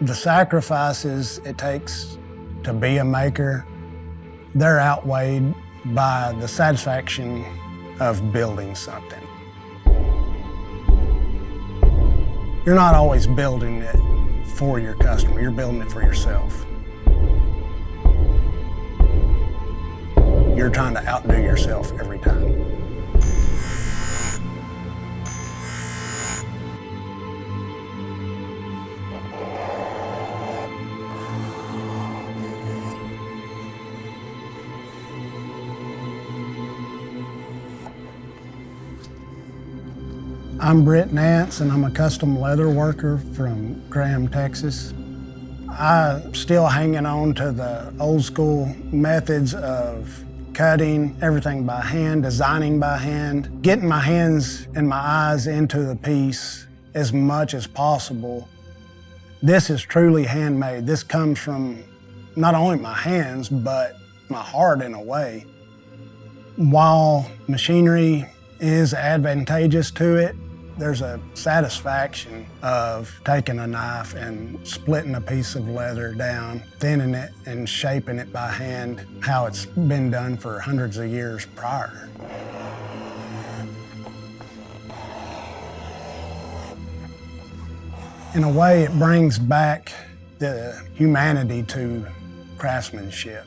The sacrifices it takes to be a maker, they're outweighed by the satisfaction of building something. You're not always building it for your customer, you're building it for yourself. You're trying to outdo yourself every time. I'm Nantz, and I'm a custom leather worker from Graham, Texas. I'm still hanging on to the old school methods of cutting everything by hand, designing by hand, getting my hands and my eyes into the piece as much as possible. This is truly handmade. This comes from not only my hands, but my heart in a way. While machinery is advantageous to it, there's a satisfaction of taking a knife and splitting a piece of leather down, thinning it and shaping it by hand, how it's been done for hundreds of years prior. In a way, it brings back the humanity to craftsmanship.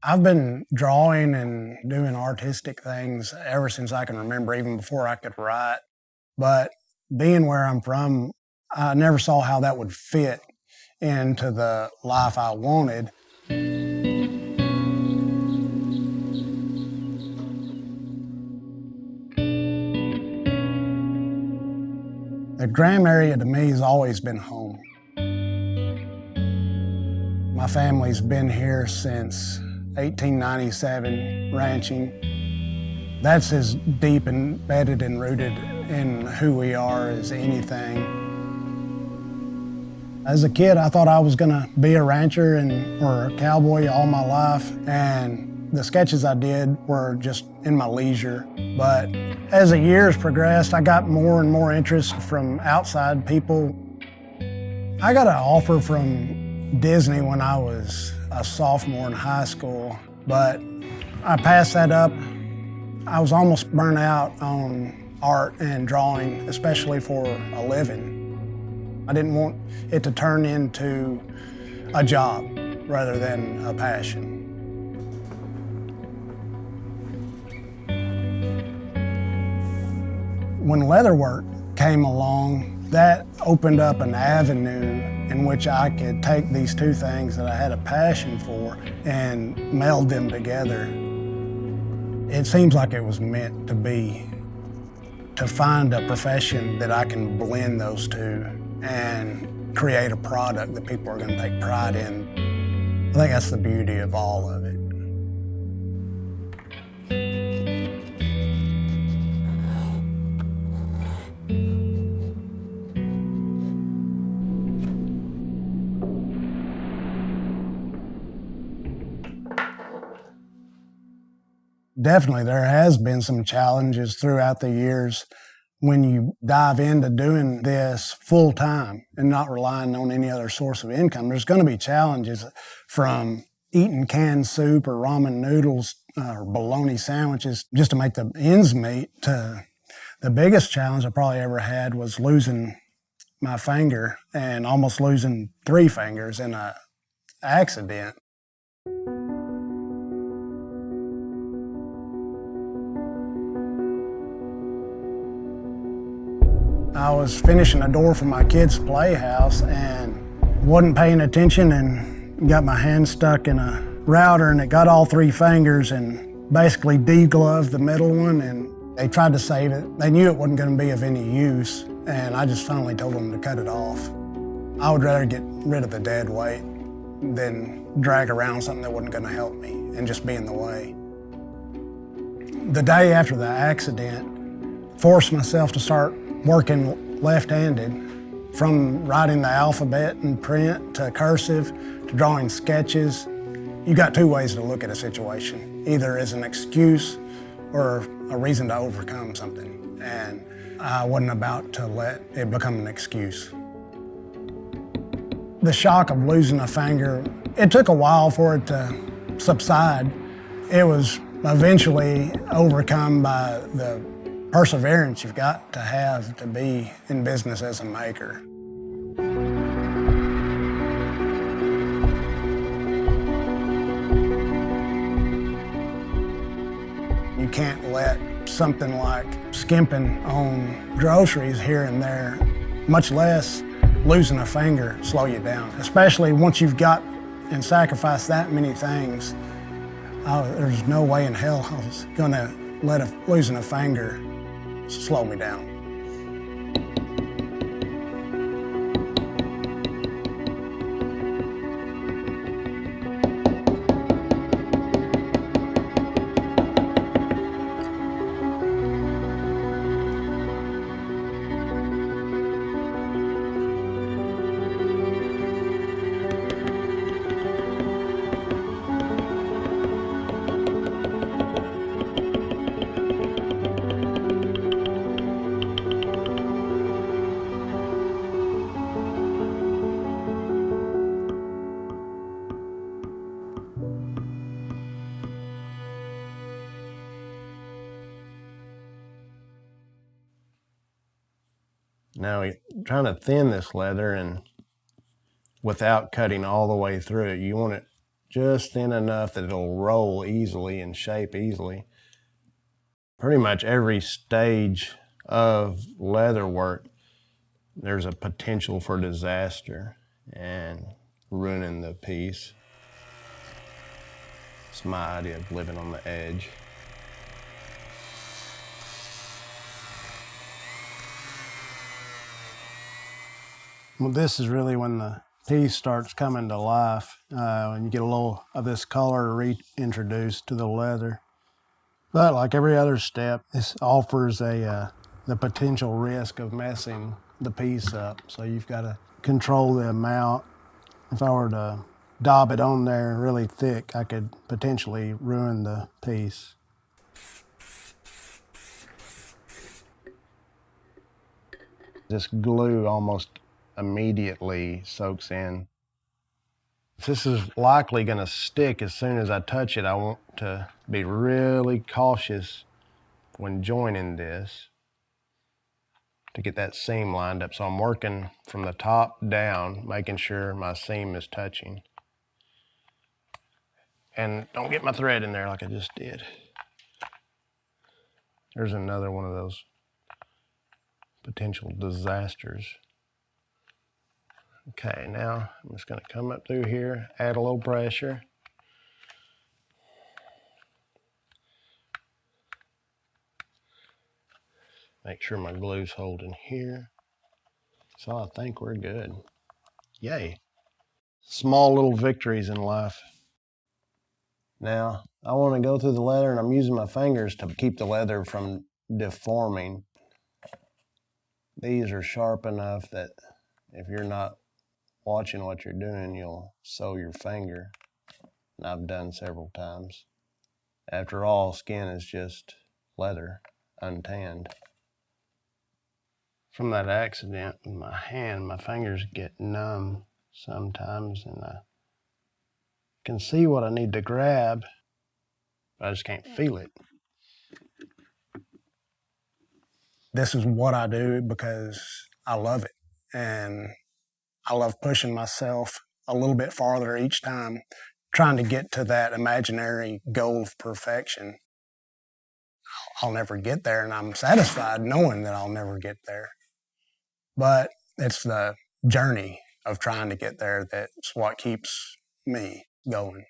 I've been drawing and doing artistic things ever since I can remember, even before I could write. But being where I'm from, I never saw how that would fit into the life I wanted. The Graham area to me has always been home. My family's been here since 1897, ranching. That's as deep embedded and rooted in who we are as anything. As a kid, I thought I was gonna be a rancher or a cowboy all my life, and the sketches I did were just in my leisure. But as the years progressed, I got more and more interest from outside people. I got an offer from Disney when I was a sophomore in high school, but I passed that up. I was almost burnt out on art and drawing, especially for a living. I didn't want it to turn into a job rather than a passion. When leatherwork came along, that opened up an avenue in which I could take these two things that I had a passion for and meld them together. It seems like it was meant to be, to find a profession that I can blend those two and create a product that people are going to take pride in. I think that's the beauty of all of it. Definitely, there has been some challenges throughout the years when you dive into doing this full time and not relying on any other source of income. There's going to be challenges from eating canned soup or ramen noodles or bologna sandwiches just to make the ends meet to the biggest challenge I probably ever had was losing my finger and almost losing 3 fingers in an accident. I was finishing a door for my kids' playhouse and wasn't paying attention and got my hand stuck in a router and it got all 3 fingers and basically degloved the middle one, and they tried to save it. They knew it wasn't going to be of any use, and I just finally told them to cut it off. I would rather get rid of the dead weight than drag around something that wasn't going to help me and just be in the way. The day after the accident, forced myself to start working left-handed, from writing the alphabet in print to cursive to drawing sketches. You got two ways to look at a situation, either as an excuse or a reason to overcome something. And I wasn't about to let it become an excuse. The shock of losing a finger, it took a while for it to subside. It was eventually overcome by the perseverance you've got to have to be in business as a maker. You can't let something like skimping on groceries here and there, much less losing a finger, slow you down. Especially once you've got and sacrificed that many things, there's no way in hell I was gonna let losing a finger slow me down. Now you're trying to thin this leather and without cutting all the way through it. You want it just thin enough that it'll roll easily and shape easily. Pretty much every stage of leather work, there's a potential for disaster and ruining the piece. It's my idea of living on the edge. Well, this is really when the piece starts coming to life, when you get a little of this color reintroduced to the leather. But like every other step, this offers the potential risk of messing the piece up. So you've got to control the amount. If I were to daub it on there really thick, I could potentially ruin the piece. This glue almost immediately soaks in. This is likely going to stick as soon as I touch it. I want to be really cautious when joining this to get that seam lined up. So I'm working from the top down, making sure my seam is touching. And don't get my thread in there like I just did. There's another one of those potential disasters. Okay, now I'm just gonna come up through here, add a little pressure. Make sure my glue's holding here. So I think we're good. Yay. Small little victories in life. Now, I want to go through the leather and I'm using my fingers to keep the leather from deforming. These are sharp enough that if you're not watching what you're doing, you'll sew your finger. And I've done several times. After all, skin is just leather, untanned. From that accident with my hand, my fingers get numb sometimes and I can see what I need to grab, but I just can't feel it. This is what I do because I love it. And I love pushing myself a little bit farther each time, trying to get to that imaginary goal of perfection. I'll never get there, and I'm satisfied knowing that I'll never get there. But it's the journey of trying to get there that's what keeps me going.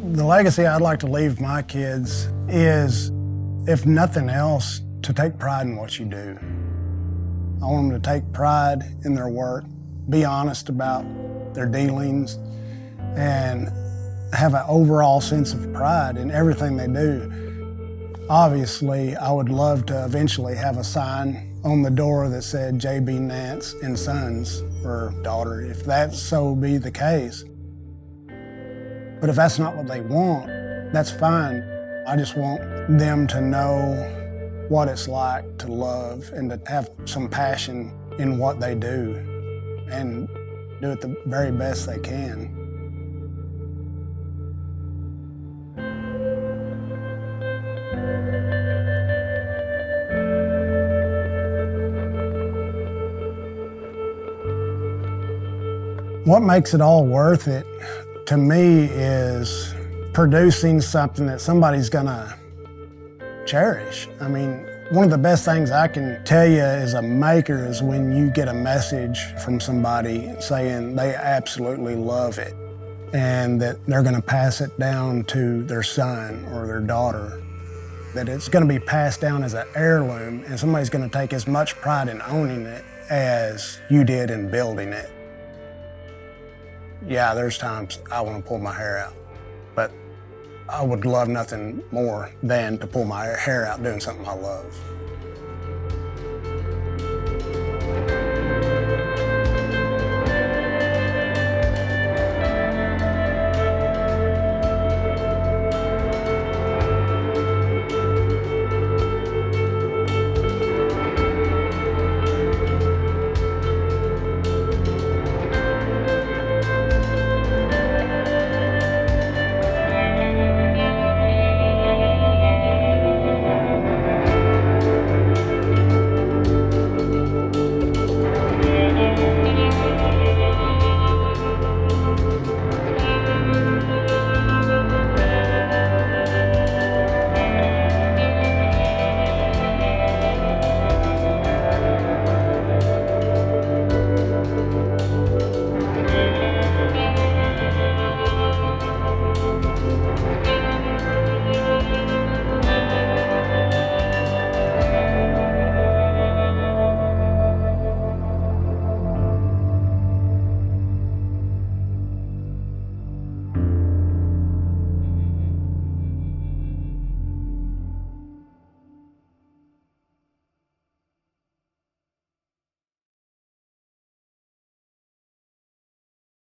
The The legacy I'd like to leave my kids is, if nothing else, to take pride in what you do. I want them to take pride in their work, be honest about their dealings, and have an overall sense of pride in everything they do. Obviously, I would love to eventually have a sign on the door that said J.B. Nantz and Sons, or daughter, if that so be the case. But if that's not what they want, that's fine. I just want them to know what it's like to love and to have some passion in what they do and do it the very best they can. What makes it all worth it to me is producing something that somebody's gonna cherish. I mean, one of the best things I can tell you as a maker is when you get a message from somebody saying they absolutely love it and that they're gonna pass it down to their son or their daughter, that it's gonna be passed down as an heirloom and somebody's gonna take as much pride in owning it as you did in building it. Yeah, there's times I want to pull my hair out, but I would love nothing more than to pull my hair out doing something I love.